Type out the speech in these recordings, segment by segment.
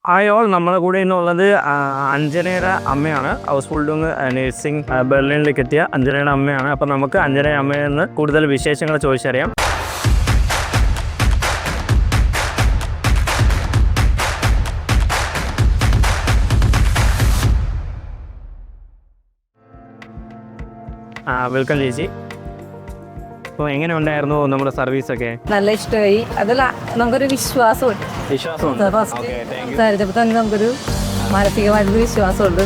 Hi all, നമ്മുടെ കൂടെ ഇന്നുള്ളത് അഞ്ജനയുടെ അമ്മയാണ്. ഹൗസ് ഹോൾഡിങ് നേഴ്സിംഗ് ബെർലിനിലേക്ക് എത്തിയ അഞ്ജനയുടെ അമ്മയാണ്. അപ്പോൾ നമുക്ക് അഞ്ജനയുടെ അമ്മയിൽ നിന്ന് കൂടുതൽ വിശേഷങ്ങൾ ചോദിച്ചറിയാം. വെൽക്കം ചേച്ചി. അപ്പോൾ എങ്ങനെ ഉണ്ടായിരുന്നു നമ്മുടെ സർവീസൊക്കെ? നല്ല ഇഷ്ടമായി. അതല്ല, നമുക്കൊരു വിശ്വാസമുണ്ട്. ഫസ്റ്റ് തന്നെ നമുക്കൊരു മാനസികമായിട്ടൊരു വിശ്വാസമുണ്ട്.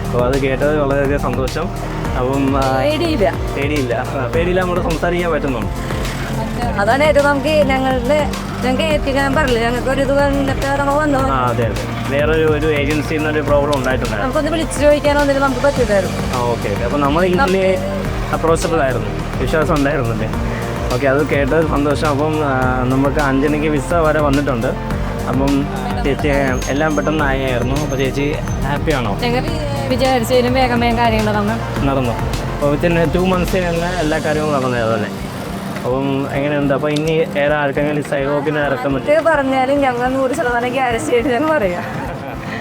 അപ്പോൾ അത് കേട്ടത് വളരെയധികം സന്തോഷം. അപ്പം പേടിയില്ല നമ്മൾ സംസാരിക്കാൻ പറ്റുന്നുണ്ട്. അതാണ് ഏറ്റവും ഞങ്ങൾക്ക് എത്തിക്കാൻ പറഞ്ഞില്ല. ഞങ്ങൾക്ക് ഒരു ഇത് വന്നു. അതെ അതെ, വേറൊരു ഏജൻസിയിൽ നിന്നൊരു പ്രോബ്ലം ഉണ്ടായിട്ടുണ്ടായിരുന്നു. നമുക്കൊന്ന് വിളിച്ചു ചോദിക്കാനോ ഒന്നിനും നമുക്ക് പറ്റില്ലായിരുന്നു. ഓക്കെ. അപ്പോൾ നമ്മൾ ഇങ്ങനെ അപ്രോച്ചബിൾ ആയിരുന്നു, വിശ്വാസം ഉണ്ടായിരുന്നല്ലേ? ഓക്കെ, അത് കേട്ടത് സന്തോഷം. അപ്പം നമുക്ക് അഞ്ജനയ്ക്ക് വിസ വരെ വന്നിട്ടുണ്ട്. അപ്പം ചേച്ചി എല്ലാം പെട്ടെന്ന് ആയിരുന്നു. അപ്പോൾ ചേച്ചി ഹാപ്പിയാണോ? ഞങ്ങൾ വിചാരിച്ചതിനും വേഗം കാര്യങ്ങൾ നടന്നു. അപ്പോൾ വിത്തിൻ 2 months തന്നെ എല്ലാ കാര്യങ്ങളും നടന്നത് അതല്ലേ? അപ്പം എങ്ങനെയുണ്ട്? അപ്പോൾ ഇനി ഏറെ ആർക്കെങ്കിലും സൈവോക്കിനെ ഇറക്കാൻ പറ്റും പറഞ്ഞാലും ഞങ്ങൾ 100% ഗ്യാരണ്ടി ഞാൻ പറയാം.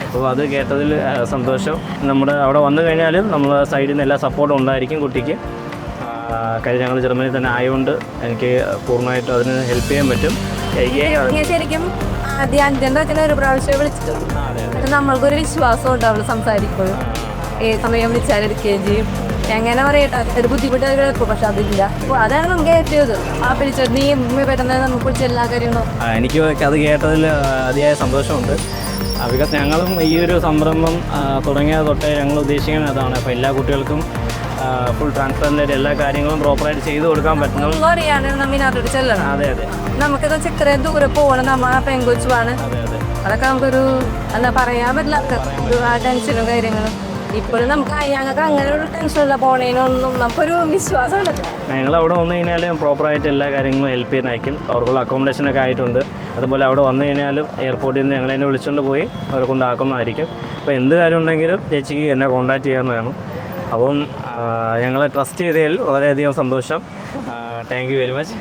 അപ്പോൾ അത് കേട്ടതിൽ സന്തോഷം. നമ്മുടെ അവിടെ വന്നു കഴിഞ്ഞാലും നമ്മൾ സൈഡിൽ നിന്ന് എല്ലാ സപ്പോർട്ടും ഉണ്ടായിരിക്കും കുട്ടിക്ക്. കാര്യം ഞങ്ങൾ ജർമ്മനിയിൽ തന്നെ ആയതുകൊണ്ട് എനിക്ക് പൂർണ്ണമായിട്ടും അതിന് ഹെൽപ്പ് ചെയ്യാൻ പറ്റും. ശരിക്കും ആദ്യം അഞ്ചൻ്റെ അച്ഛനെ ഒരു പ്രാവശ്യം വിളിച്ചിട്ടുണ്ട്. നമ്മൾക്കൊരു വിശ്വാസം ഉണ്ട് അവൾ സംസാരിക്കുമ്പോഴും. ഏത് സമയം വിളിച്ചാൽ എടുക്കുകയും ചെയ്യും. എങ്ങനെ പറയട്ടെ, ഒരു ബുദ്ധിമുട്ട് കേൾക്കും, പക്ഷെ അതില്ല. അപ്പോൾ അതാണ് നമുക്ക് ഏറ്റവും ആ വിളിച്ചത്. നീ പെട്ടെന്ന് നമുക്ക് വിളിച്ച എല്ലാ കാര്യങ്ങളും എനിക്ക് അത് കേട്ടതിൽ അതിയായ സന്തോഷമുണ്ട്. ബിക്കോസ് ഞങ്ങളും ഈ ഒരു സംരംഭം തുടങ്ങിയത് തൊട്ടേ ഞങ്ങൾ ഉദ്ദേശിക്കുന്നത് അതാണ്. അപ്പോൾ എല്ലാ കുട്ടികൾക്കും ഫുൾ ട്രാൻസ്പെറൻ്റ് എല്ലാ കാര്യങ്ങളും പ്രോപ്പറായിട്ട് ചെയ്തു കൊടുക്കാൻ പറ്റുന്നു. അതെ അതെ, നമുക്കിത് ഇത്രയും ദൂരെ പോകണം. നമ്മൾ ആ പെങ്കൊച്ചുമാണ്. അതൊക്കെ നമുക്കൊരു എന്താ പറയാൻ പറ്റില്ലാത്ത ടെൻഷനും കാര്യങ്ങളും. ഇപ്പോഴും ഞങ്ങൾക്ക് അങ്ങനെ ഒരു ടെൻഷനില്ല. പോണേനൊന്നും നമുക്കൊരു വിശ്വാസമുണ്ട്. ഞങ്ങൾ അവിടെ വന്നു കഴിഞ്ഞാൽ പ്രോപ്പറായിട്ട് എല്ലാ കാര്യങ്ങളും ഹെൽപ്പ് ചെയ്യാനായിരിക്കും. അവർക്കുള്ള അക്കോമഡേഷനൊക്കെ ആയിട്ടുണ്ട്. അതുപോലെ അവിടെ വന്നു കഴിഞ്ഞാലും എയർപോർട്ടിൽ നിന്ന് ഞങ്ങളെന്നെ വിളിച്ചുകൊണ്ട് പോയി അവരെ കൊണ്ടാക്കുന്നതായിരിക്കും. അപ്പോൾ എന്ത് കാര്യം ഉണ്ടെങ്കിലും ചേച്ചിക്ക് എന്നെ കോൺടാക്റ്റ് ചെയ്യാവുന്നതാണ്. അപ്പം ഞങ്ങളെ ട്രസ്റ്റ് ചെയ്തതിൽ വളരെയധികം സന്തോഷം. Thank you very much.